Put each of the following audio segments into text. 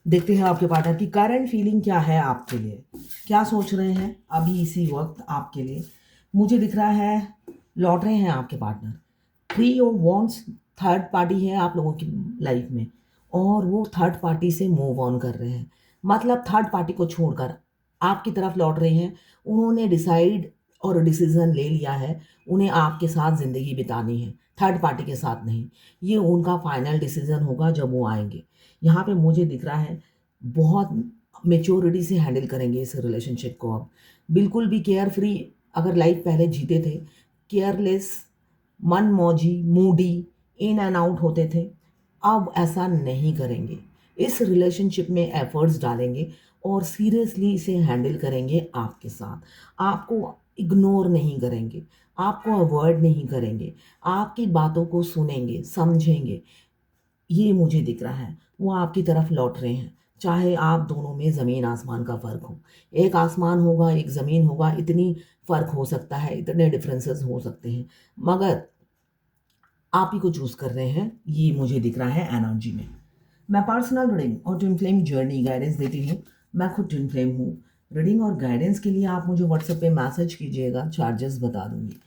देखते हैं आपके पार्टनर की करंट फीलिंग क्या है आपके लिए, क्या सोच रहे हैं अभी इसी वक्त आपके लिए। मुझे दिख रहा है लौट रहे हैं आपके partner. 3 of wands, third party है आप लोगों की लाइफ में और वो थर्ड पार्टी से मूव ऑन कर रहे हैं। मतलब थर्ड पार्टी को छोड़कर आपकी तरफ लौट रहे हैं। उन्होंने डिसाइड और डिसीजन ले लिया है, उन्हें आपके साथ ज़िंदगी बितानी है, थर्ड पार्टी के साथ नहीं। ये उनका फाइनल डिसीजन होगा जब वो आएंगे। यहाँ पे मुझे दिख रहा है बहुत मेच्योरिटी से हैंडल करेंगे इस रिलेशनशिप को। अब बिल्कुल भी केयर फ्री, अगर लाइफ पहले जीते थे केयरलेस, मन मौजी, मूडी, इन एंड आउट होते थे, अब ऐसा नहीं करेंगे। इस रिलेशनशिप में एफर्ट्स डालेंगे और सीरियसली इसे हैंडल करेंगे आपके साथ। आपको इग्नोर नहीं करेंगे, आपको अवॉइड नहीं करेंगे, आपकी बातों को सुनेंगे, समझेंगे। ये मुझे दिख रहा है वो आपकी तरफ लौट रहे हैं। चाहे आप दोनों में ज़मीन आसमान का फ़र्क हो, एक आसमान होगा एक ज़मीन होगा, इतनी फ़र्क हो सकता है, इतने डिफरेंसेस हो सकते हैं, मगर आप ही को चूज़ कर रहे हैं, ये मुझे दिख रहा है एनर्जी में। मैं पर्सनल रीडिंग और ट्विन फ्लेम जर्नी गाइडेंस देती हूँ। मैं खुद ट्विन फ्लेम हूँ। रीडिंग और गाइडेंस के लिए आप मुझे व्हाट्सएप पे मैसेज कीजिएगा, चार्जेस बता दूंगी।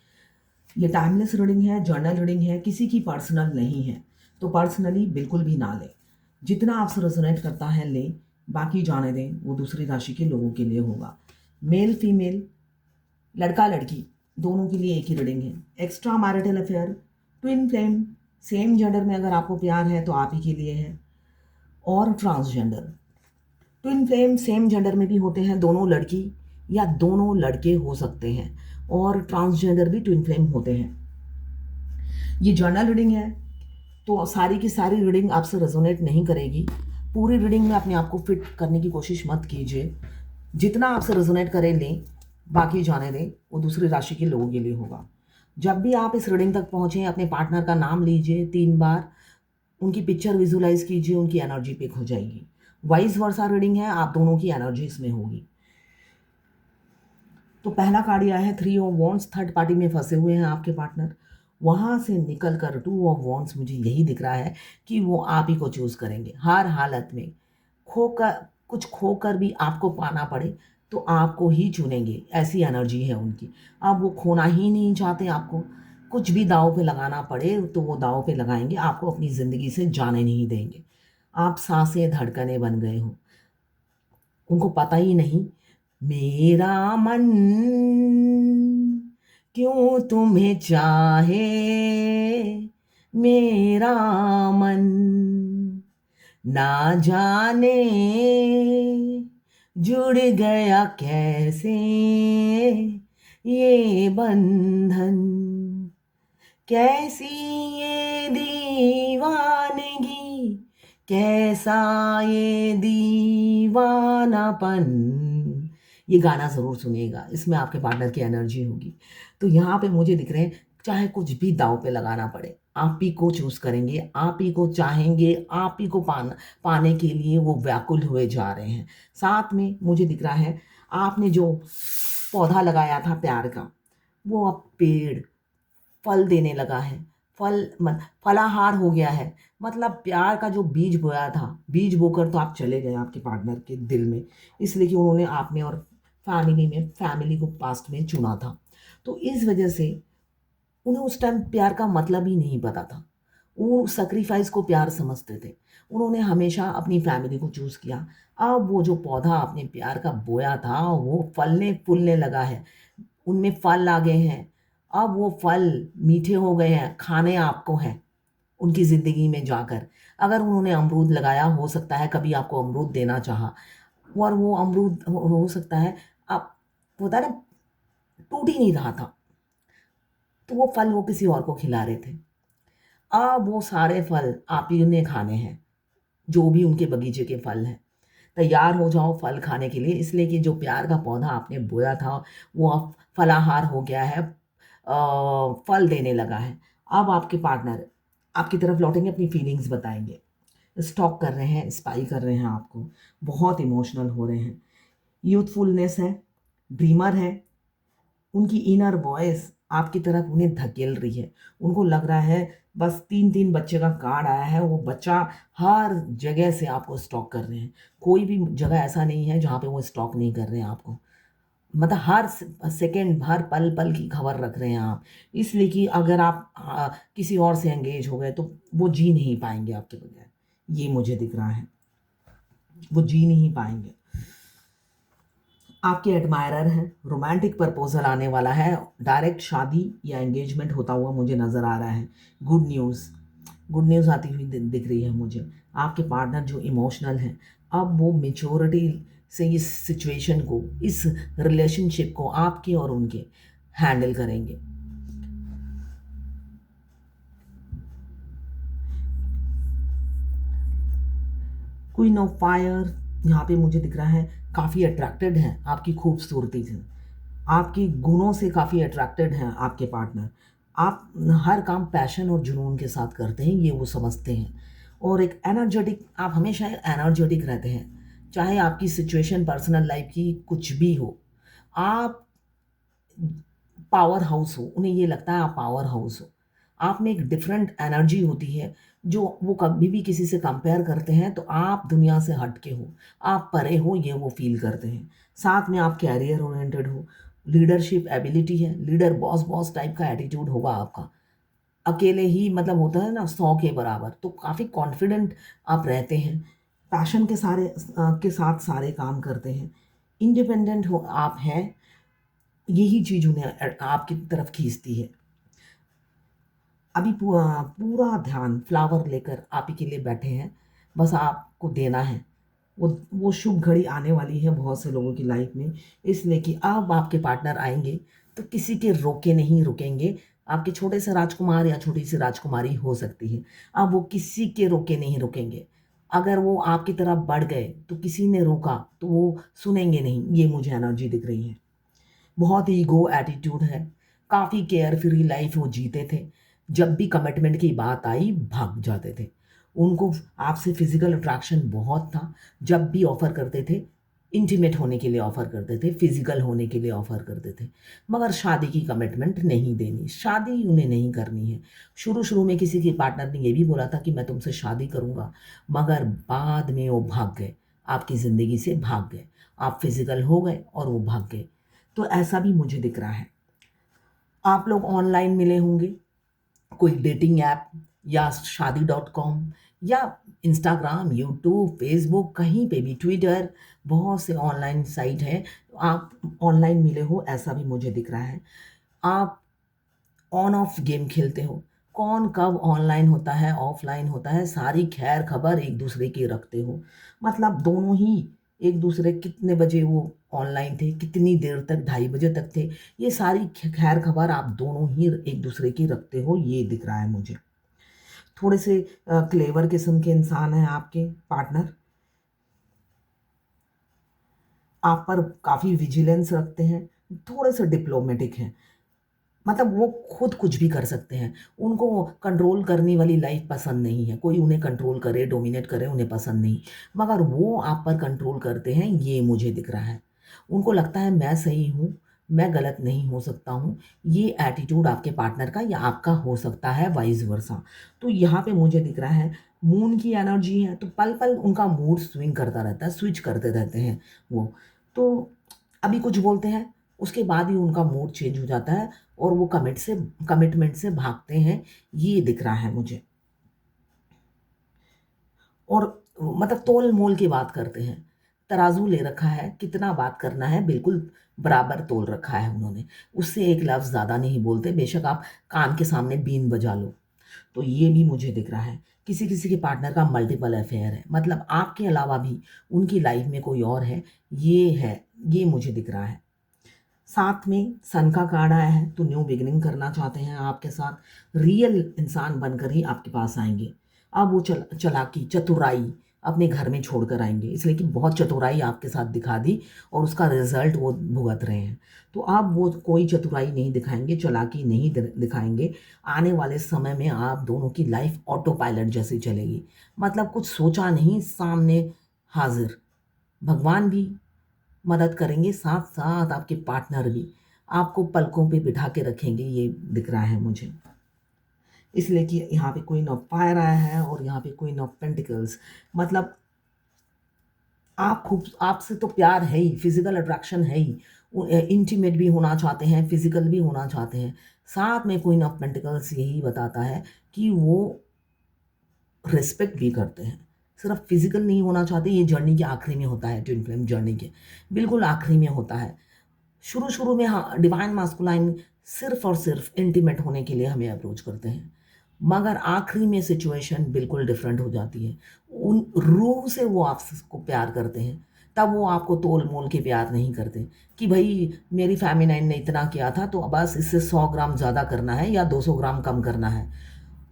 ये टाइमलेस रीडिंग है, जर्नल रीडिंग है, किसी की पर्सनल नहीं है, तो पर्सनली बिल्कुल भी ना लें। जितना आपसे रेजोनेट करता है लें, बाकी जाने दें, वो दूसरी राशि के लोगों के लिए होगा। मेल फीमेल, लड़का लड़की, दोनों के लिए एक ही रीडिंग है। Extra marital affair, twin flame, same gender में अगर आपको प्यार है तो आप ही के लिए है। और transgender, twin flame same gender में भी होते हैं, दोनों लड़की या दोनों लड़के हो सकते हैं, और ट्रांसजेंडर भी ट्विन फ्लेम होते हैं। ये जर्नल रीडिंग है तो सारी की सारी रीडिंग आपसे रेजोनेट नहीं करेगी। पूरी रीडिंग में अपने आप को फिट करने की कोशिश मत कीजिए। जितना आपसे रेजोनेट करें लें, बाकी जाने दें, वो दूसरी राशि के लोगों के लिए होगा। जब भी आप इस रीडिंग तक पहुँचें, अपने पार्टनर का नाम लीजिए 3 बार, उनकी पिक्चर विजुलाइज कीजिए, उनकी एनर्जी पिक हो जाएगी। वाइस वर्सा रीडिंग है, आप दोनों की एनर्जी इसमें होगी। तो पहला कार्ड आया है 3 ऑफ वॉन्ड्स, थर्ड पार्टी में फंसे हुए हैं आपके पार्टनर। वहाँ से निकल कर 2 ऑफ वॉन्ड्स, मुझे यही दिख रहा है कि वो आप ही को चूज़ करेंगे हर हालत में। खोकर, कुछ खोकर भी आपको पाना पड़े तो आपको ही चुनेंगे, ऐसी एनर्जी है उनकी। अब वो खोना ही नहीं चाहते आपको। कुछ भी दाव पे लगाना पड़े तो वो दाव पे लगाएंगे, आपको अपनी ज़िंदगी से जाने नहीं देंगे। आप सांसें धड़कने बन गए हो, उनको पता ही नहीं। मेरा मन क्यों तुम्हें चाहे, मेरा मन ना जाने जुड़ गया कैसे ये बंधन। कैसी ये दीवानगी, कैसा ये दीवानापन। ये गाना ज़रूर सुनिएगा, इसमें आपके पार्टनर की एनर्जी होगी। तो यहाँ पे मुझे दिख रहे हैं चाहे कुछ भी दांव पे लगाना पड़े, आप ही को चूज़ करेंगे, आप ही को चाहेंगे, आप ही को पाने के लिए वो व्याकुल हुए जा रहे हैं। साथ में मुझे दिख रहा है आपने जो पौधा लगाया था प्यार का, वो अब पेड़ फल देने लगा है। फलाहार हो गया है। मतलब प्यार का जो बीज बोया था, बीज बोकर तो आप चले गए आपके पार्टनर के दिल में, इसलिए कि उन्होंने आप में और फैमिली को पास्ट में चुना था। तो इस वजह से उन्हें उस टाइम प्यार का मतलब ही नहीं पता था। वो सैक्रिफाइस को प्यार समझते थे। उन्होंने हमेशा अपनी फैमिली को चूज़ किया। अब वो जो पौधा आपने प्यार का बोया था वो फलने फूलने लगा है, उनमें फल आ गए हैं। अब वो फल मीठे हो गए हैं, खाने आपको हैं उनकी ज़िंदगी में जाकर। अगर उन्होंने अमरूद लगाया, हो सकता है कभी आपको अमरूद देना चाहा, और वो अमरूद हो सकता है आप, होता है ना, टूट ही नहीं रहा था, तो वो फल वो किसी और को खिला रहे थे। अब वो सारे फल आप ही ने खाने हैं, जो भी उनके बगीचे के फल हैं। तैयार हो जाओ फल खाने के लिए, इसलिए कि जो प्यार का पौधा आपने बोया था वो अब फलाहार हो गया है, फल देने लगा है। अब आपके पार्टनर आपकी तरफ लौटेंगे, अपनी फीलिंग्स बताएंगे, स्टॉक कर रहे हैं, स्पाई कर रहे हैं आपको, बहुत इमोशनल हो रहे हैं। यूथफुलनेस है, ड्रीमर है, उनकी इनर वॉइस आपकी तरफ उन्हें धकेल रही है। उनको लग रहा है बस 3-3 बच्चे का कार्ड आया है, वो बच्चा हर जगह से आपको स्टॉक कर रहे हैं। कोई भी जगह ऐसा नहीं है जहाँ पे वो स्टॉक नहीं कर रहे हैं आपको। मतलब हर सेकंड, हर पल-पल की खबर रख रहे हैं आप। इसलिए कि अगर आप किसी और से एंगेज हो गए तो वो जी नहीं पाएँगे आपके बगैर। ये मुझे दिख रहा है। वो जी नहीं पाएँगे। आपके एडमायरर हैं, रोमांटिक प्रपोज़ल आने वाला है, डायरेक्ट शादी या एंगेजमेंट होता हुआ मुझे नज़र आ रहा है। गुड न्यूज़, गुड न्यूज़ आती हुई दिख रही है मुझे। आपके पार्टनर जो इमोशनल हैं, अब वो मैच्योरिटी से इस सिचुएशन को, इस रिलेशनशिप को आपके और उनके हैंडल करेंगे। क्वीन ऑफ फायर यहाँ पे मुझे दिख रहा है, काफ़ी अट्रैक्टेड हैं आपकी खूबसूरती से, आपके गुणों से काफ़ी अट्रैक्टेड हैं आपके पार्टनर। आप हर काम पैशन और जुनून के साथ करते हैं, ये वो समझते हैं। और एक एनर्जेटिक, आप हमेशा एनर्जेटिक रहते हैं, चाहे आपकी सिचुएशन पर्सनल लाइफ की कुछ भी हो। आप पावर हाउस हो, उन्हें ये लगता है आप पावर हाउस हो। आप में एक डिफरेंट एनर्जी होती है, जो वो कभी भी किसी से कंपेयर करते हैं तो आप दुनिया से हट के हो, आप परे हो, ये वो फ़ील करते हैं। साथ में आप कैरियर ओरिएंटेड हो, लीडरशिप एबिलिटी है, लीडर बॉस बॉस टाइप का एटीट्यूड होगा आपका। अकेले ही मतलब होता है ना 100 के बराबर, तो काफ़ी कॉन्फिडेंट आप रहते हैं। पैशन के साथ सारे काम करते हैं। इंडिपेंडेंट हो आप हैं, यही चीज़ उन्हें आपकी तरफ खींचती है। अभी पूरा ध्यान फ्लावर लेकर आप ही के लिए बैठे हैं, बस आपको देना है। वो शुभ घड़ी आने वाली है बहुत से लोगों की लाइफ में, इसलिए कि अब आपके पार्टनर आएँगे, तो किसी के रोके नहीं रुकेंगे। आपके छोटे से राजकुमार या छोटी सी राजकुमारी हो सकती है, अब वो किसी के रोके नहीं रुकेंगे। अगर वो आपकी तरफ बढ़ गए, तो किसी ने रोका, तो वो सुनेंगे नहीं, ये मुझे एनर्जी दिख रही है। बहुत ईगो एटीट्यूड है, काफ़ी केयर फ्री लाइफ वो जीते थे। जब भी कमिटमेंट की बात आई भाग जाते थे। उनको आपसे फिज़िकल अट्रैक्शन बहुत था। जब भी ऑफ़र करते थे, इंटीमेट होने के लिए ऑफ़र करते थे, फिज़िकल होने के लिए ऑफ़र करते थे। मगर शादी की कमिटमेंट नहीं देनी, शादी उन्हें नहीं करनी है। शुरू-शुरू में किसी के पार्टनर ने ये भी बोला था कि मैं तुमसे शादी करूँगा, मगर बाद में वो भाग गए, आपकी ज़िंदगी से भाग गए। आप फिज़िकल हो गए और वो भाग गए। तो ऐसा भी मुझे दिख रहा है। आप लोग ऑनलाइन मिले होंगे, कोई डेटिंग ऐप या शादी.com या इंस्टाग्राम, यूट्यूब, फेसबुक, कहीं पे भी, ट्विटर, बहुत से ऑनलाइन साइट हैं। आप ऑनलाइन मिले हो, ऐसा भी मुझे दिख रहा है। आप ऑन ऑफ गेम खेलते हो। कौन कब ऑनलाइन होता है, ऑफलाइन होता है, सारी खैर खबर एक दूसरे की रखते हो। मतलब दोनों ही एक दूसरे, कितने बजे वो ऑनलाइन थे, कितनी देर तक, 2:30 बजे तक थे, ये सारी खैर खबर आप दोनों ही एक दूसरे की रखते हो, ये दिख रहा है मुझे। थोड़े से क्लेवर किस्म के इंसान हैं आपके पार्टनर, आप पर काफ़ी विजिलेंस रखते हैं, थोड़े से डिप्लोमेटिक हैं। मतलब वो खुद कुछ भी कर सकते हैं। उनको कंट्रोल करने वाली लाइफ़ पसंद नहीं है। कोई उन्हें कंट्रोल करे, डोमिनेट करे, उन्हें पसंद नहीं। मगर वो आप पर कंट्रोल करते हैं, ये मुझे दिख रहा है। उनको लगता है मैं सही हूँ, मैं गलत नहीं हो सकता हूँ। ये एटीट्यूड आपके पार्टनर का या आपका हो सकता है, वाइस वर्सा। तो यहाँ पे मुझे दिख रहा है मून की एनर्जी है, तो पल-पल उनका मूड स्विंग करता रहता है, स्विच करते रहते हैं वो। तो अभी कुछ बोलते हैं, उसके बाद ही उनका मूड चेंज हो जाता है और वो कमिटमेंट से भागते हैं, ये दिख रहा है मुझे। और मतलब तोल-मोल की बात करते हैं। तराजू ले रखा है, कितना बात करना है, बिल्कुल बराबर तोल रखा है उन्होंने। उससे एक लफ्ज़ ज़्यादा नहीं बोलते, बेशक आप कान के सामने बीन बजा लो। तो ये भी मुझे दिख रहा है। किसी-किसी के पार्टनर का मल्टीपल अफ़ेयर है, मतलब आपके अलावा भी उनकी लाइफ़ में कोई और है, ये मुझे दिख रहा है। साथ में सन का कार्ड आया है, तो न्यू बिगिनिंग करना चाहते हैं आपके साथ, रियल इंसान बनकर ही आपके पास आएँगे। अब वो चालाकी, चतुराई अपने घर में छोड़कर आएँगे, इसलिए कि बहुत चतुराई आपके साथ दिखा दी और उसका रिज़ल्ट वो भुगत रहे हैं। तो अब वो कोई चतुराई नहीं दिखाएँगे, चालाकी नहीं दिखाएँगे। आने वाले समय में आप दोनों की लाइफ़ ऑटो पायलट जैसी चलेगी। मतलब कुछ सोचा नहीं, सामने हाज़िर। भगवान भी मदद करेंगे, साथ-साथ आपके पार्टनर भी। आपको पलकों पे बिठा के रखेंगे, ये दिख रहा है मुझे। इसलिए कि यहाँ पे क्वीन ऑफ फायर आया है और यहाँ पे क्वीन ऑफ पेंटिकल्स, मतलब आपसे तो प्यार है ही, फिजिकल अट्रैक्शन है ही, इंटीमेट भी होना चाहते हैं, फिजिकल भी होना चाहते हैं। साथ में क्वीन ऑफ पेंटिकल्स यही बताता है कि वो रिस्पेक्ट भी करते हैं, सिर्फ फिजिकल नहीं होना चाहते। ये जर्नी के आखिरी में होता है, ट्विन फ्लेम जर्नी के बिल्कुल आखिरी में होता है। शुरू शुरू में हाँ, डिवाइन मास्कुलाइन सिर्फ और सिर्फ इंटीमेट होने के लिए हमें अप्रोच करते हैं, मगर आखिरी में सिचुएशन बिल्कुल डिफरेंट हो जाती है। उन रूह से वो आपको प्यार करते हैं, तब वो आपको तोल मोल के प्यार नहीं करते कि भाई मेरी फेमिनाइन ने इतना किया था तो बस इससे 100 ग्राम ज़्यादा करना है या 200 ग्राम कम करना है।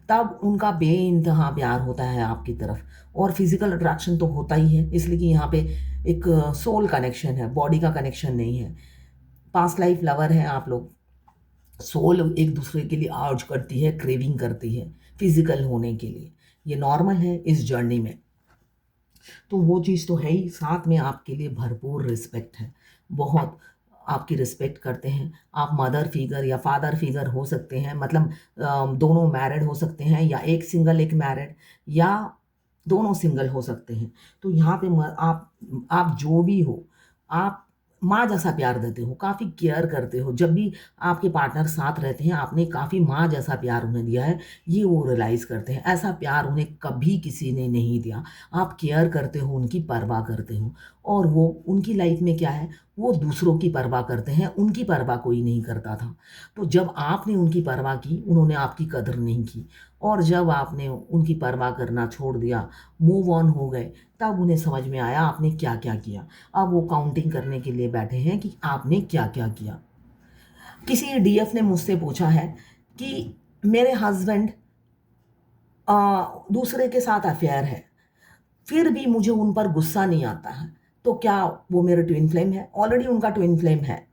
तब उनका बेइंतहा प्यार होता है आपकी तरफ, और फिजिकल अट्रैक्शन तो होता ही है, इसलिए कि यहाँ पे एक सोल कनेक्शन है, बॉडी का कनेक्शन नहीं है। पास्ट लाइफ लवर हैं आप लोग, सोल एक दूसरे के लिए अर्ज करती है, क्रेविंग करती है फिजिकल होने के लिए, ये नॉर्मल है इस जर्नी में। तो वो चीज़ तो है ही, साथ में आपके लिए भरपूर रिस्पेक्ट है, बहुत आपकी रिस्पेक्ट करते हैं। आप मदर फिगर या फादर फिगर हो सकते हैं, मतलब दोनों मैरिड हो सकते हैं, या एक सिंगल एक मैरिड, या दोनों सिंगल हो सकते हैं। तो यहाँ पे आप जो भी हो, आप माँ जैसा प्यार देते हो, काफ़ी केयर करते हो। जब भी आपके पार्टनर साथ रहते हैं, आपने काफ़ी माँ जैसा प्यार उन्हें दिया है, ये वो रियलाइज़ करते हैं। ऐसा प्यार उन्हें कभी किसी ने नहीं दिया। आप केयर करते हो, उनकी परवाह करते हो, और वो उनकी लाइफ में क्या है, वो दूसरों की परवाह करते हैं, उनकी परवाह कोई नहीं करता था। तो जब आपने उनकी परवाह की, उन्होंने आपकी कदर नहीं की, और जब आपने उनकी परवाह करना छोड़ दिया, मूव ऑन हो गए, तब उन्हें समझ में आया आपने क्या क्या किया। अब वो काउंटिंग करने के लिए बैठे हैं कि आपने क्या क्या किया। किसी डीएफ ने मुझसे पूछा है कि मेरे हस्बैंड दूसरे के साथ अफेयर है, फिर भी मुझे उन पर गुस्सा नहीं आता है, तो क्या वो मेरे ट्विन फ्लेम है? ऑलरेडी उनका ट्विन फ्लेम है।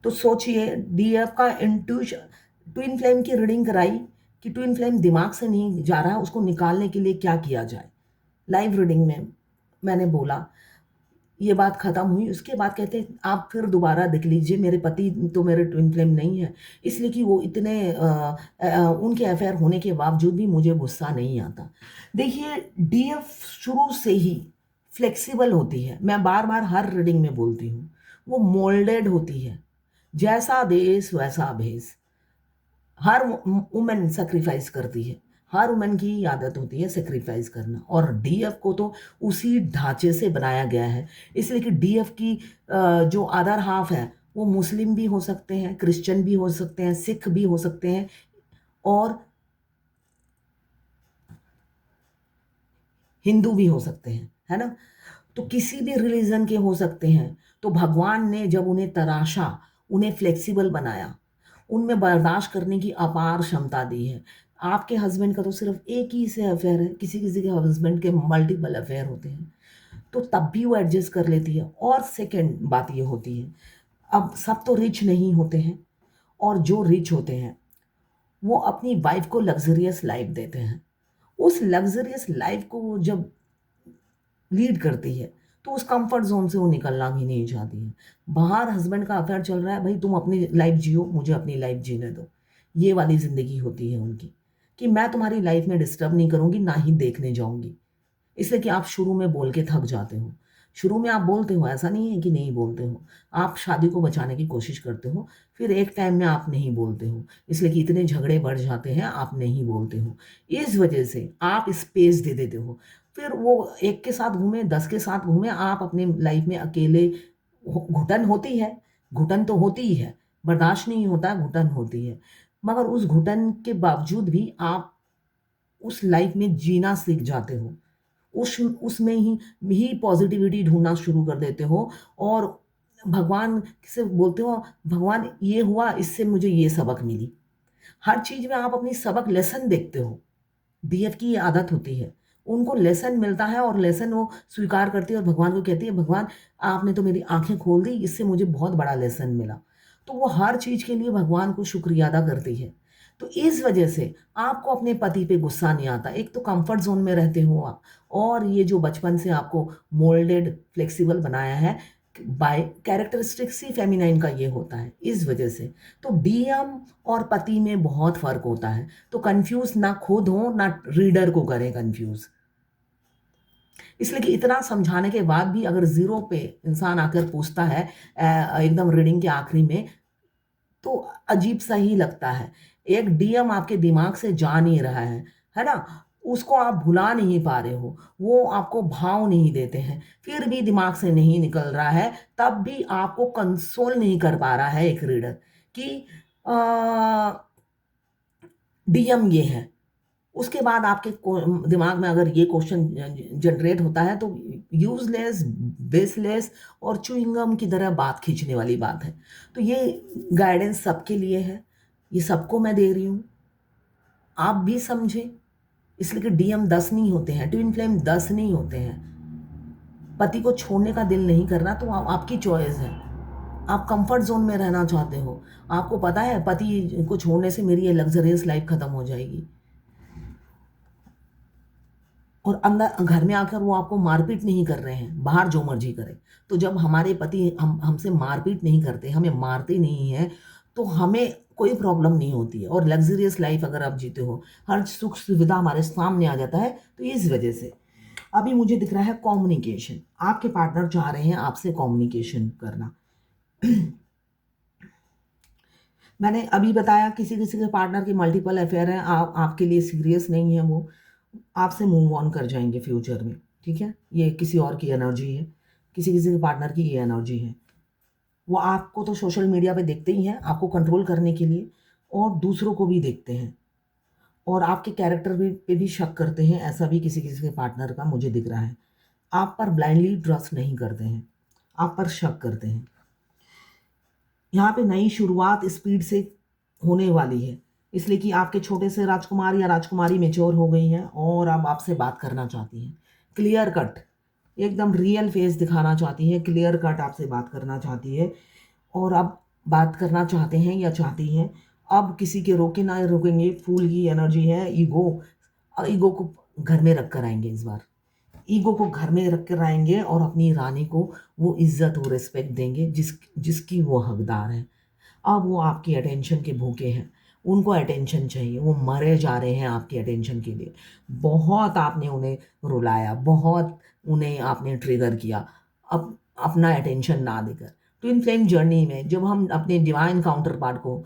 तो सोचिए, डीएफ का इंट्यूशन, ट्विन फ्लेम की रीडिंग कराई कि ट्विन फ्लेम दिमाग से नहीं जा रहा है, उसको निकालने के लिए क्या किया जाए। लाइव रीडिंग में मैंने बोला, ये बात खत्म हुई, उसके बाद कहते हैं आप फिर दोबारा देख लीजिए, मेरे पति तो मेरे ट्विन फ्लेम नहीं है, इसलिए कि वो इतने उनके अफेयर होने के बावजूद भी मुझे गुस्सा नहीं आता। देखिए, डीएफ शुरू से ही फ्लेक्सिबल होती है, मैं बार बार हर रीडिंग में बोलती हूँ, वो मोल्डेड होती है, जैसा देश वैसा भेष। हर वुमेन सेक्रीफाइस करती है, हर वुमेन की आदत होती है सेक्रीफाइस करना, और डीएफ को तो उसी ढांचे से बनाया गया है। इसलिए कि डीएफ की जो अदर हाफ है, वो मुस्लिम भी हो सकते हैं, क्रिश्चियन भी हो सकते हैं, सिख भी हो सकते हैं, और हिंदू भी हो सकते हैं, है ना? तो किसी भी रिलीजन के हो सकते हैं। तो भगवान ने जब उन्हें तराशा, उन्हें फ्लेक्सिबल बनाया, उनमें बर्दाश्त करने की अपार क्षमता दी है। आपके हस्बैंड का तो सिर्फ एक ही से अफेयर है, किसी किसी के हस्बैंड के मल्टीपल अफेयर होते हैं, तो तब भी वो एडजस्ट कर लेती है। और सेकंड बात ये होती है, अब सब तो रिच नहीं होते हैं, और जो रिच होते हैं वो अपनी वाइफ को लग्जरियस लाइफ देते हैं। उस लग्जरियस लाइफ को वो जब लीड करती है, तो उस कंफर्ट जोन से वो निकलना भी नहीं चाहती है। बाहर हस्बैंड का अफेयर चल रहा है, भाई तुम अपनी लाइफ जियो, मुझे अपनी लाइफ जीने दो, ये वाली ज़िंदगी होती है उनकी, कि मैं तुम्हारी लाइफ में डिस्टर्ब नहीं करूँगी, ना ही देखने जाऊँगी। इसलिए कि आप शुरू में बोल के थक जाते हो। शुरू में आप बोलते हो, ऐसा नहीं है कि नहीं बोलते हो। आप शादी को बचाने की कोशिश करते हो, फिर एक टाइम में आप नहीं बोलते हो। इसलिए कि इतने झगड़े बढ़ जाते हैं, आप नहीं बोलते हो। इस वजह से आप स्पेस दे देते हो। फिर वो एक के साथ घूमे, 10 के साथ घूमे, आप अपनी लाइफ में अकेले घुटन होती है, घुटन तो होती ही है, बर्दाश्त नहीं होता, घुटन होती है। मगर उस घुटन के बावजूद भी आप उस लाइफ में जीना सीख जाते हो। उसमें ही पॉजिटिविटी ढूँढना शुरू कर देते हो, और भगवान से बोलते हो, भगवान ये हुआ, इससे मुझे ये सबक मिली। हर चीज़ में आप अपनी सबक लेसन देखते हो। डीएफ की ये आदत होती है। उनको लेसन मिलता है और लेसन वो स्वीकार करती है, और भगवान को कहती है, भगवान आपने तो मेरी आँखें खोल दी, इससे मुझे बहुत बड़ा लेसन मिला। तो वो हर चीज़ के लिए भगवान को शुक्रिया अदा करती है। तो इस वजह से आपको अपने पति पे गुस्सा नहीं आता। एक तो कम्फर्ट ज़ोन में रहते हो आप, और ये जो बचपन से आपको मोल्डेड, फ्लेक्सिबल बनाया है, बाय कैरेक्टरिस्टिक्स ही फेमिनाइन का ये होता है, इस वजह से। तो डीएम और पति में बहुत फर्क होता है, तो कंफ्यूज ना खुद हो ना रीडर को करें कंफ्यूज। इसलिए कि इतना समझाने के बाद भी अगर जीरो पे इंसान आकर पूछता है एकदम रीडिंग के आखिरी में, तो अजीब सा ही लगता है। एक डीएम आपके दिमाग से जा नहीं रहा है ना, उसको आप भुला नहीं पा रहे हो, वो आपको भाव नहीं देते हैं, फिर भी दिमाग से नहीं निकल रहा है, तब भी आपको कंसोल नहीं कर पा रहा है एक रीडर कि डीएम ये है। उसके बाद आपके दिमाग में अगर ये क्वेश्चन जनरेट होता है, तो यूजलेस, बेसलेस और च्युइंगम की तरह बात खींचने वाली बात है। तो ये गाइडेंस सबके लिए है, ये सबको मैं दे रही हूँ, आप भी समझें। इसलिए कि डीएम 10 नहीं होते हैं, ट्विन फ्लेम 10 नहीं होते हैं। पति को छोड़ने का दिल नहीं कर रहा तो आपकी चॉइस है। आप कंफर्ट जोन में रहना चाहते हो, आपको पता है पति को छोड़ने से मेरी ये लग्जरियस लाइफ खत्म हो जाएगी, और अंदर घर में आकर वो आपको मारपीट नहीं कर रहे हैं, बाहर जो मर्जी करें। तो जब हमारे पति हमसे मारपीट नहीं करते, हमें मारते नहीं हैं, तो हमें कोई प्रॉब्लम नहीं होती है। और लग्जरियस लाइफ अगर आप जीते हो, हर सुख सुविधा हमारे सामने आ जाता है, तो इस वजह से। अभी मुझे दिख रहा है कम्युनिकेशन, आपके पार्टनर चाह रहे हैं आपसे कम्युनिकेशन करना। मैंने अभी बताया किसी किसी के पार्टनर की मल्टीपल अफेयर है, आपके लिए सीरियस नहीं है, वो आपसे मूव ऑन कर जाएंगे फ्यूचर में, ठीक है। ये किसी और की एनर्जी है, किसी किसी के पार्टनर की ये एनर्जी है। वो आपको तो सोशल मीडिया पे देखते ही हैं आपको कंट्रोल करने के लिए, और दूसरों को भी देखते हैं, और आपके कैरेक्टर पे भी शक करते हैं। ऐसा भी किसी किसी के पार्टनर का मुझे दिख रहा है। आप पर ब्लाइंडली ट्रस्ट नहीं करते हैं, आप पर शक करते हैं। यहाँ पे नई शुरुआत स्पीड से होने वाली है, इसलिए कि आपके छोटे से राजकुमार या राजकुमारी मेच्योर हो गई हैं और अब आपसे बात करना चाहती हैं। क्लियर कट, एकदम रियल फेस दिखाना चाहती है, क्लियर कट आपसे बात करना चाहती है। और अब बात करना चाहते हैं या चाहती हैं, अब किसी के रोके ना रुकेंगे। फूल की एनर्जी है, ईगो, ईगो को घर में रख कर आएंगे इस बार। ईगो को घर में रख कर आएंगे और अपनी रानी को वो इज्जत और रिस्पेक्ट देंगे जिसकी वो हकदार है। अब वो आपकी अटेंशन के भूखे हैं, उनको अटेंशन चाहिए, वो मरे जा रहे हैं आपकी अटेंशन के लिए। बहुत आपने उन्हें रुलाया, बहुत उन्हें आपने ट्रिगर किया, अब अपना अटेंशन ना देकर। ट्विन फ्लेम जर्नी में जब हम अपने डिवाइन काउंटर पार्ट को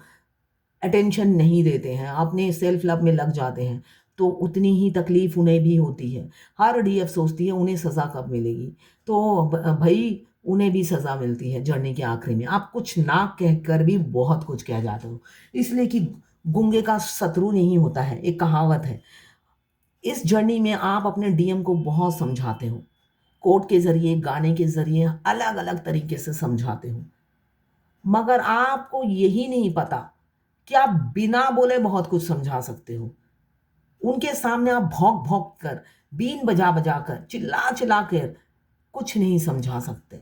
अटेंशन नहीं देते हैं, अपने सेल्फ लव में लग जाते हैं, तो उतनी ही तकलीफ उन्हें भी होती है। हर डीएफ सोचती है उन्हें सज़ा कब मिलेगी, तो भाई उन्हें भी सज़ा मिलती है जर्नी के आखिरी में। आप कुछ ना कहकर भी बहुत कुछ कह जाते हो, इसलिए कि गूंगे का शत्रु नहीं होता है, एक कहावत है। इस जर्नी में आप अपने डीएम को बहुत समझाते हो, कोट के ज़रिए, गाने के ज़रिए, अलग अलग तरीके से समझाते हो, मगर आपको यही नहीं पता कि आप बिना बोले बहुत कुछ समझा सकते हो। उनके सामने आप भौंक भौंक कर, बीन बजा बजा कर, चिल्ला चिल्ला कर कुछ नहीं समझा सकते।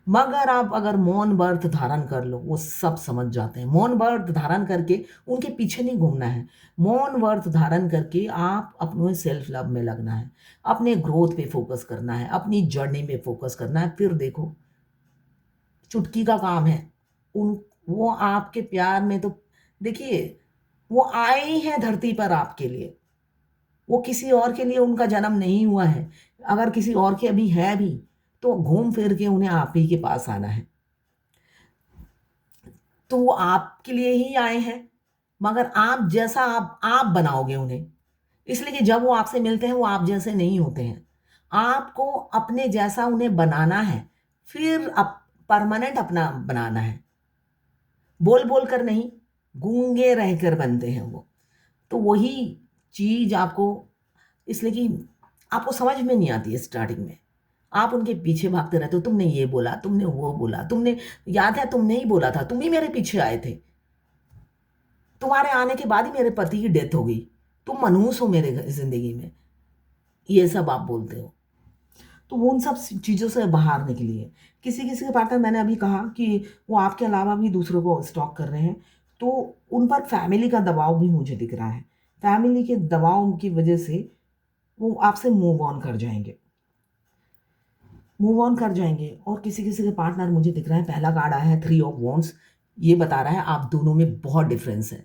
मगर आप अगर मौन व्रत धारण कर लो, वो सब समझ जाते हैं। मौन व्रत धारण करके उनके पीछे नहीं घूमना है, मौन व्रत धारण करके आप अपने सेल्फ लव में लगना है, अपने ग्रोथ पे फोकस करना है, अपनी जर्नी पे फोकस करना है। फिर देखो, चुटकी का काम है। उन वो आपके प्यार में तो देखिए, वो आए ही हैं धरती पर आपके लिए, वो किसी और के लिए उनका जन्म नहीं हुआ है। अगर किसी और के अभी है भी, तो घूम फिर के उन्हें आप ही के पास आना है। तो वो आपके लिए ही आए हैं, मगर आप जैसा आप बनाओगे उन्हें। इसलिए कि जब वो आपसे मिलते हैं, वो आप जैसे नहीं होते हैं। आपको अपने जैसा उन्हें बनाना है, फिर परमानेंट अपना बनाना है। बोल बोल कर नहीं, गूंगे रहकर बनते हैं वो। तो वही चीज़ आपको, इसलिए कि आपको समझ में नहीं आती है स्टार्टिंग में। आप उनके पीछे भागते रहते हो, तुमने ये बोला, तुमने वो बोला, तुमने याद है तुमने ही बोला था, तुम ही मेरे पीछे आए थे, तुम्हारे आने के बाद ही मेरे पति की डेथ हो गई, तुम मनहूस हो मेरे ज़िंदगी में, ये सब आप बोलते हो। तो वो उन सब चीज़ों से बाहर निकलिए। किसी किसी के पार्टनर, मैंने अभी कहा कि वो आपके अलावा भी दूसरों को स्टॉक कर रहे हैं, तो उन पर फैमिली का दबाव भी मुझे दिख रहा है। फैमिली के दबाव की वजह से वो आपसे मूव ऑन कर जाएंगे। मूव ऑन कर जाएंगे। और किसी किसी के पार्टनर मुझे दिख रहा है, पहला कार्ड आया है 3 ऑफ वॉन्ड्स, ये बता रहा है आप दोनों में बहुत डिफरेंस है,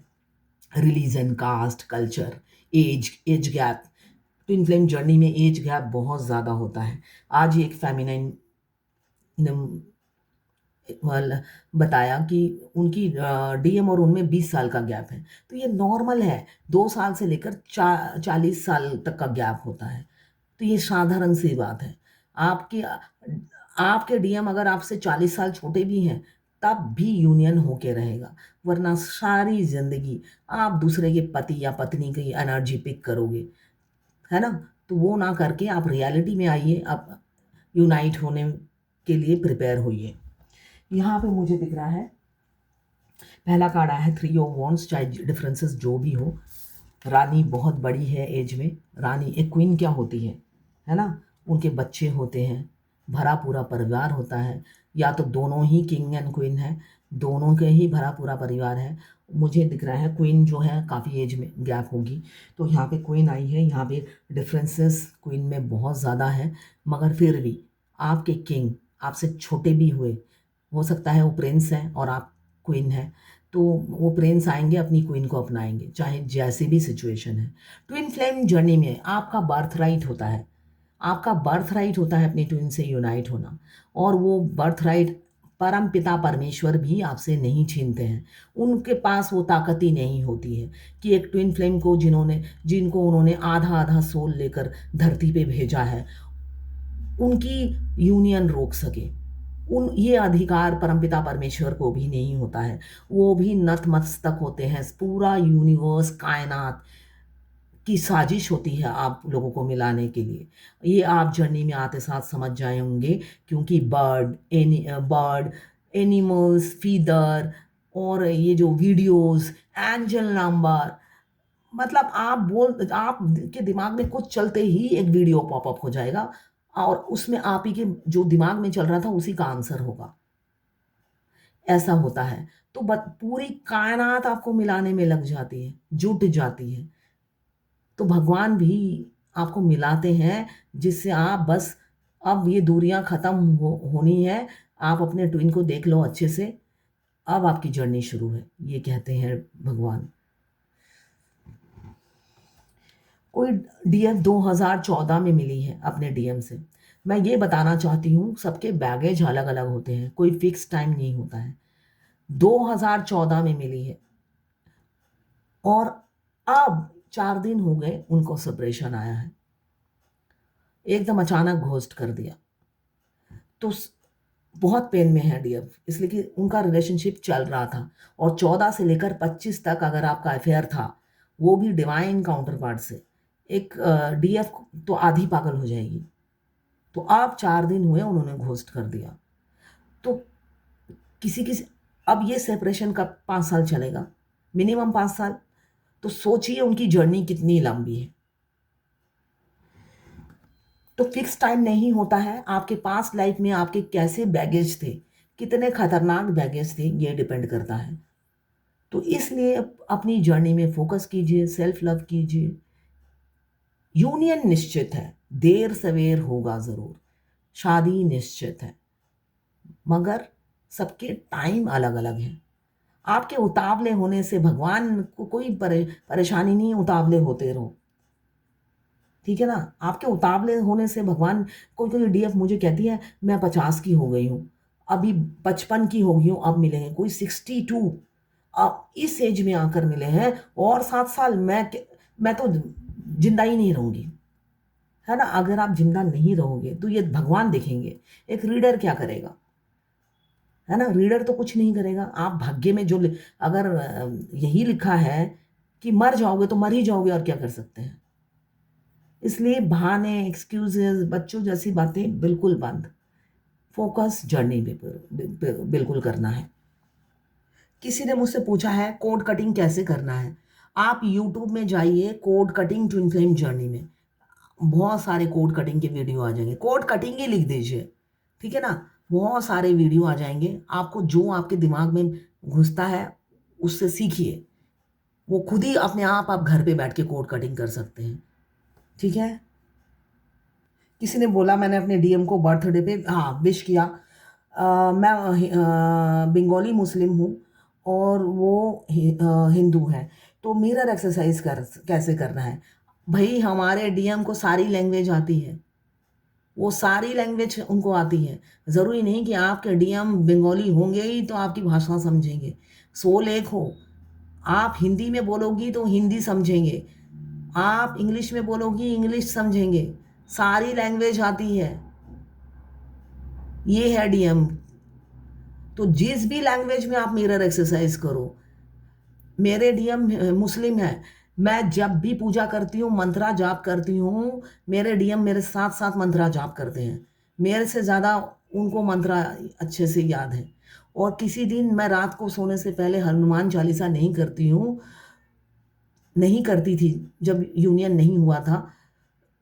religion, caste, culture, age gap. Twin flame journey में एज गैप बहुत ज़्यादा होता है। आज ही एक फेमिनाइन वाल बताया कि उनकी डीएम और उनमें 20 साल का गैप है। तो ये नॉर्मल है, 2 साल से लेकर 40 साल तक का गैप होता है। तो ये साधारण सी बात है। आपके आपके डीएम अगर आपसे 40 साल छोटे भी हैं तब भी यूनियन होके रहेगा, वरना सारी जिंदगी आप दूसरे के पति या पत्नी की एनर्जी पिक करोगे, है ना। तो वो ना करके आप रियलिटी में आइए, आप यूनाइट होने के लिए प्रिपेयर होइए। यहाँ पे मुझे दिख रहा है पहला कार्ड आया है 3 ऑफ वॉन्ड्स, चाहे डिफरेंसेस जो भी हो। रानी बहुत बड़ी है एज में, रानी एक क्वीन क्या होती है ना, उनके बच्चे होते हैं, भरा पूरा परिवार होता है, या तो दोनों ही किंग एंड क्वीन है, दोनों के ही भरा पूरा परिवार है। मुझे दिख रहा है क्वीन जो है काफ़ी एज में गैप होगी, तो यहाँ पे क्वीन आई है, यहाँ पे डिफरेंसेस क्वीन में बहुत ज़्यादा है, मगर फिर भी आपके किंग आपसे छोटे भी हुए, हो सकता है वो प्रिंस है और आप क्वीन है, तो वो प्रिंस आएंगे अपनी क्वीन को अपनाएंगे, चाहे जैसी भी सिचुएशन है। ट्विन फ्लेम जर्नी में आपका बर्थ राइट होता है, आपका बर्थ राइट होता है अपनी ट्विन से यूनाइट होना, और वो बर्थ राइट परम पिता परमेश्वर भी आपसे नहीं छीनते हैं। उनके पास वो ताकत ही नहीं होती है कि एक ट्विन फ्लेम को जिनको उन्होंने आधा आधा सोल लेकर धरती पे भेजा है, उनकी यूनियन रोक सके। ये अधिकार परमपिता परमेश्वर को भी नहीं होता है, वो भी नतमस्तक होते हैं। पूरा यूनिवर्स, कायनात की साजिश होती है आप लोगों को मिलाने के लिए। ये आप जर्नी में आते साथ समझ जाएंगे, क्योंकि बर्ड, एनिमल्स, फीदर, और ये जो वीडियोस, एंजल नंबर, मतलब आप के दिमाग में कुछ चलते ही एक वीडियो पॉपअप हो जाएगा, और उसमें आप ही के जो दिमाग में चल रहा था उसी का आंसर होगा। ऐसा होता है। तो पूरी कायनात आपको मिलाने में लग जाती है, जुट जाती है। तो भगवान भी आपको मिलाते हैं, जिससे आप बस अब ये दूरियां खत्म होनी है। आप अपने ट्विन को देख लो अच्छे से, अब आपकी जर्नी शुरू है, ये कहते हैं भगवान। कोई डीएफ 2014 में मिली है अपने डीएम से। मैं ये बताना चाहती हूँ, सबके बैगेज अलग अलग होते हैं, कोई फिक्स टाइम नहीं होता है। 2014 में मिली है, और अब 4 दिन हो गए उनको सेपरेशन आया है, एकदम अचानक घोस्ट कर दिया। तो बहुत पेन में है डीएफ, इसलिए कि उनका रिलेशनशिप चल रहा था, और 14 से लेकर 25 तक अगर आपका अफेयर था, वो भी डिवाइन काउंटर पार्ट से, एक डीएफ तो आधी पागल हो जाएगी। तो आप 4 दिन हुए उन्होंने घोस्ट कर दिया। तो किसी किसी अब ये सेपरेशन का 5 साल चलेगा, मिनिमम 5 साल। तो सोचिए उनकी जर्नी कितनी लंबी है। तो फिक्स टाइम नहीं होता है। आपके पास लाइफ में आपके कैसे बैगेज थे, कितने खतरनाक बैगेज थे, ये डिपेंड करता है। तो इसलिए अपनी जर्नी में फोकस कीजिए, सेल्फ लव कीजिए। यूनियन निश्चित है, देर सवेर होगा जरूर, शादी निश्चित है, मगर सबके टाइम अलग अलग है। आपके उतावले होने से भगवान को कोई परेशानी नहीं, उतावले होते रहो, ठीक है ना। आपके उतावले होने से भगवान, कोई कोई डीएफ मुझे कहती है मैं 50 की हो गई हूँ, अभी 55 की हो गई हूँ, अब मिले हैं कोई 62, अब इस एज में आकर मिले हैं, और 7 साल मैं तो जिंदा ही नहीं रहूंगी, है ना। अगर आप जिंदा नहीं रहोगे तो ये भगवान देखेंगे, एक रीडर क्या करेगा, है ना। रीडर तो कुछ नहीं करेगा। आप भाग्य में जो अगर यही लिखा है कि मर जाओगे तो मर ही जाओगे, और क्या कर सकते हैं। इसलिए बहाने, एक्सक्यूजेस, बच्चों जैसी बातें बिल्कुल बंद। फोकस जर्नी पे बिल्कुल करना है। किसी ने मुझसे पूछा है कोड कटिंग कैसे करना है। आप यूट्यूब में जाइए, code cutting twin flame journey में बहुत सारे कोड कटिंग के वीडियो आ जाएंगे, कोड कटिंग ही लिख दीजिए, ठीक है ना। बहुत सारे वीडियो आ जाएंगे, आपको जो आपके दिमाग में घुसता है उससे सीखिए। वो खुद ही अपने आप घर पे बैठ के कोड कटिंग कर सकते हैं, ठीक है। किसी ने बोला मैंने अपने डीएम को बर्थडे पे हाँ विश किया। मैं बंगाली मुस्लिम हूँ और वो हिंदू है, तो मिरर एक्सरसाइज कैसे करना है। भाई हमारे डीएम को सारी लैंग्वेज आती है, वो सारी लैंग्वेज उनको आती है। ज़रूरी नहीं कि आपके डीएम बंगाली होंगे ही तो आपकी भाषा समझेंगे। सोल एक हो, आप हिंदी में बोलोगी तो हिंदी समझेंगे, आप इंग्लिश में बोलोगी इंग्लिश समझेंगे, सारी लैंग्वेज आती है। ये है डीएम। तो जिस भी लैंग्वेज में आप मिरर एक्सरसाइज करो। मेरे डीएम मुस्लिम है, मैं जब भी पूजा करती हूँ मंत्रा जाप करती हूँ, मेरे डीएम मेरे साथ साथ मंत्रा जाप करते हैं। मेरे से ज़्यादा उनको मंत्रा अच्छे से याद है। और किसी दिन मैं रात को सोने से पहले हनुमान चालीसा नहीं करती हूँ, नहीं करती थी जब यूनियन नहीं हुआ था।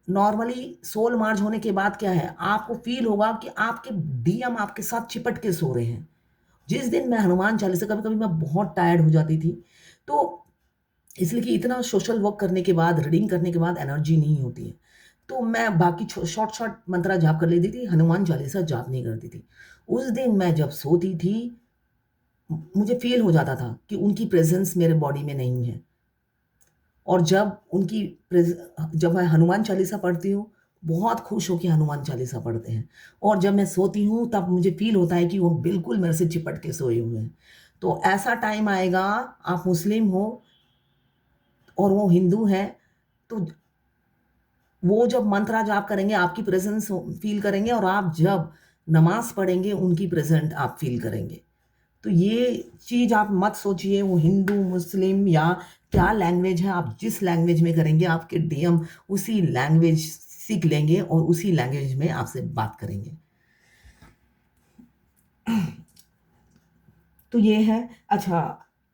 नॉर्मली सोल मार्च होने के बाद क्या है, आपको फील होगा कि आपके डीएम आपके साथ चिपट के सो रहे हैं। जिस दिन मैं हनुमान चालीसा, कभी कभी मैं बहुत टायर्ड हो जाती थी, तो इसलिए कि इतना सोशल वर्क करने के बाद, रीडिंग करने के बाद एनर्जी नहीं होती है, तो मैं बाकी शॉर्ट शॉर्ट मंत्रा जाप कर लेती थी, हनुमान चालीसा जाप नहीं करती थी। उस दिन मैं जब सोती थी, मुझे फील हो जाता था कि उनकी प्रेजेंस मेरे बॉडी में नहीं है। और जब मैं हनुमान चालीसा पढ़ती हूँ, बहुत खुश होकर हनुमान चालीसा पढ़ते हैं। और जब मैं सोती हूँ तब मुझे फ़ील होता है कि वो बिल्कुल मेरे से चिपट के सोए हुए हैं। तो ऐसा टाइम आएगा, आप मुस्लिम हो और वो हिंदू हैं, तो वो जब मंत्र जाप करेंगे आपकी प्रेज़ेंस फ़ील करेंगे, और आप जब नमाज़ पढ़ेंगे उनकी प्रेज़ेंट आप फ़ील करेंगे। तो ये चीज़ आप मत सोचिए वो हिंदू, मुस्लिम या क्या लैंग्वेज है, आप जिस लैंग्वेज में करेंगे आपके डीएम उसी लैंग्वेज सीख लेंगे और उसी लैंग्वेज में आपसे बात करेंगे। तो ये है। अच्छा,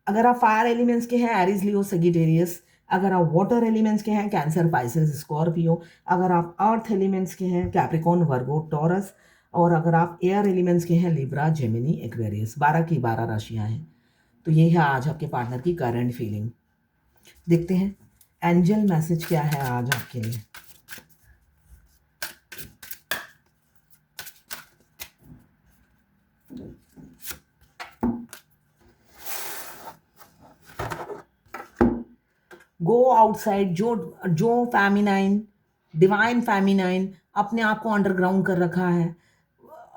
अगर आप फायर एलिमेंट्स के हैं एरीज, लियो, सजिटेरियस। अगर आप वाटर एलिमेंट्स के हैं कैंसर, पाइसेस, स्कॉर्पियो। अगर आप अर्थ एलिमेंट्स के हैं कैप्रिकॉर्न, वर्गो, टॉरस। और अगर आप एयर एलिमेंट्स के हैं लिब्रा, जेमिनी, एक्वेरियस। 12 की 12 राशियां हैं। तो ये है आज आपके पार्टनर की करंट फीलिंग। देखते हैं एंजल मैसेज क्या है आज आपके लिए। Go outside. जो जो फेमिनाइन, डिवाइन फेमिनाइन अपने आप को अंडरग्राउंड कर रखा है,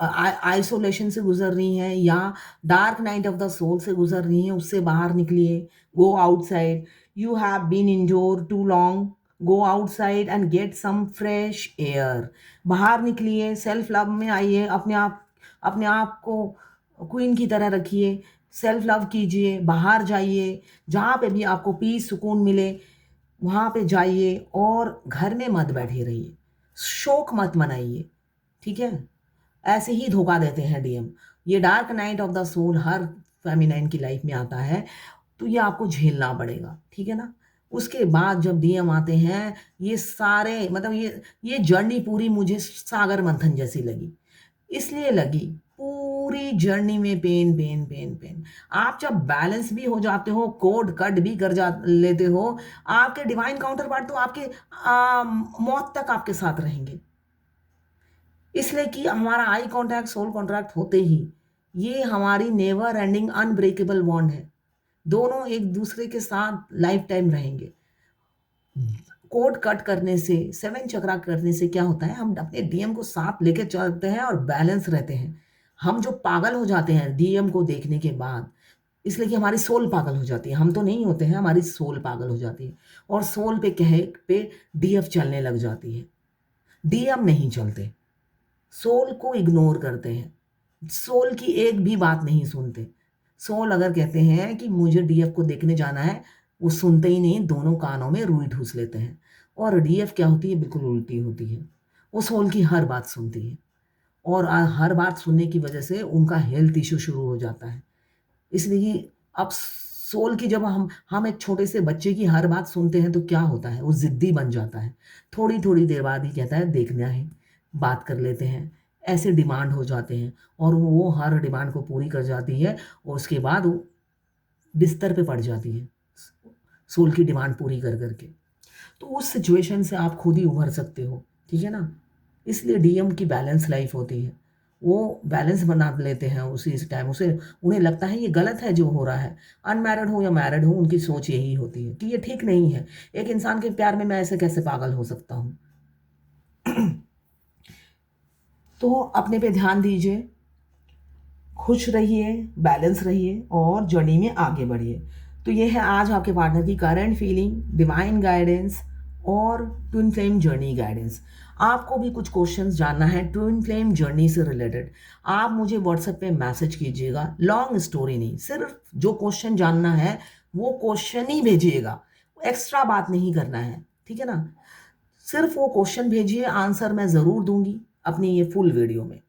आइसोलेशन से गुजर रही हैं या dark night of the soul से गुजर रही हैं, उससे बाहर निकलिए। Go outside. You have been indoor too long. Go outside and get some fresh air. बाहर निकलिए, सेल्फ लव में आइए, अपने आप को क्वीन की तरह रखिए, सेल्फ लव कीजिए, बाहर जाइए, जहाँ पे भी आपको पीस सुकून मिले वहाँ पे जाइए, और घर में मत बैठे रहिए, शोक मत मनाइए। ठीक है, ऐसे ही धोखा देते हैं डीएम। ये dark night of the soul हर फेमिनाइन की लाइफ में आता है, तो ये आपको झेलना पड़ेगा। ठीक है ना। उसके बाद जब डीएम आते हैं, ये सारे मतलब ये जर्नी पूरी मुझे सागर मंथन जैसी लगी। इसलिए लगी, पूरी जर्नी में पेन पेन पेन पेन। आप जब बैलेंस भी हो जाते हो, कोड कट भी कर जा लेते हो, आपके डिवाइन काउंटर पार्ट तो आपके मौत तक आपके साथ रहेंगे। इसलिए कि हमारा आई कांटेक्ट, सोल कॉन्ट्रैक्ट होते ही ये हमारी नेवर एंडिंग अनब्रेकेबल बॉन्ड है। दोनों एक दूसरे के साथ लाइफ टाइम रहेंगे। कोड कट करने से, 7 चक्रा करने से क्या होता है, हम अपने डीएम को साथ लेके चलते हैं और बैलेंस रहते हैं। हम जो पागल हो जाते हैं डीएम को देखने के बाद, इसलिए कि हमारी सोल पागल हो जाती है। हम तो नहीं होते हैं, हमारी सोल पागल हो जाती है, और सोल पे कहे पे डीएफ चलने लग जाती है। डीएम नहीं चलते, सोल को इग्नोर करते हैं, सोल की एक भी बात नहीं सुनते। सोल अगर कहते हैं कि मुझे डीएफ को देखने जाना है, वो सुनते ही नहीं, दोनों कानों में रुई ठूस लेते हैं। और डीएफ क्या होती है, बिल्कुल उल्टी होती है। वो सोल की हर बात सुनती है, और हर बात सुनने की वजह से उनका हेल्थ इशू शुरू हो जाता है। इसलिए अब सोल की जब हम एक छोटे से बच्चे की हर बात सुनते हैं तो क्या होता है, वो ज़िद्दी बन जाता है। थोड़ी थोड़ी देर बाद ही कहता है देखना है, बात कर लेते हैं। ऐसे डिमांड हो जाते हैं, और वो हर डिमांड को पूरी कर जाती है, और उसके बाद वो बिस्तर पे पड़ जाती है सोल की डिमांड पूरी कर करके। तो उस सिचुएशन से आप खुद ही उभर सकते हो। ठीक है ना। इसलिए डीएम की बैलेंस लाइफ होती है, वो बैलेंस बना लेते हैं उसी टाइम, उसे उन्हें लगता है ये गलत है जो हो रहा है। अनमैरिड हो या मैरिड हो, उनकी सोच यही होती है कि ये ठीक नहीं है, एक इंसान के प्यार में मैं ऐसे कैसे पागल हो सकता हूँ। तो अपने पे ध्यान दीजिए, खुश रहिए, बैलेंस रहिए और जर्नी में आगे बढ़िए। तो ये है आज आपके पार्टनर की करंट फीलिंग, डिवाइन गाइडेंस और ट्विन फ्लेम जर्नी गाइडेंस। आपको भी कुछ क्वेश्चंस जानना है ट्विन फ्लेम जर्नी से रिलेटेड, आप मुझे व्हाट्सएप पे मैसेज कीजिएगा। लॉन्ग स्टोरी नहीं, सिर्फ जो क्वेश्चन जानना है वो क्वेश्चन ही भेजिएगा, एक्स्ट्रा बात नहीं करना है, ठीक है ना। सिर्फ वो क्वेश्चन भेजिए, आंसर मैं ज़रूर दूंगी अपनी ये फुल वीडियो में।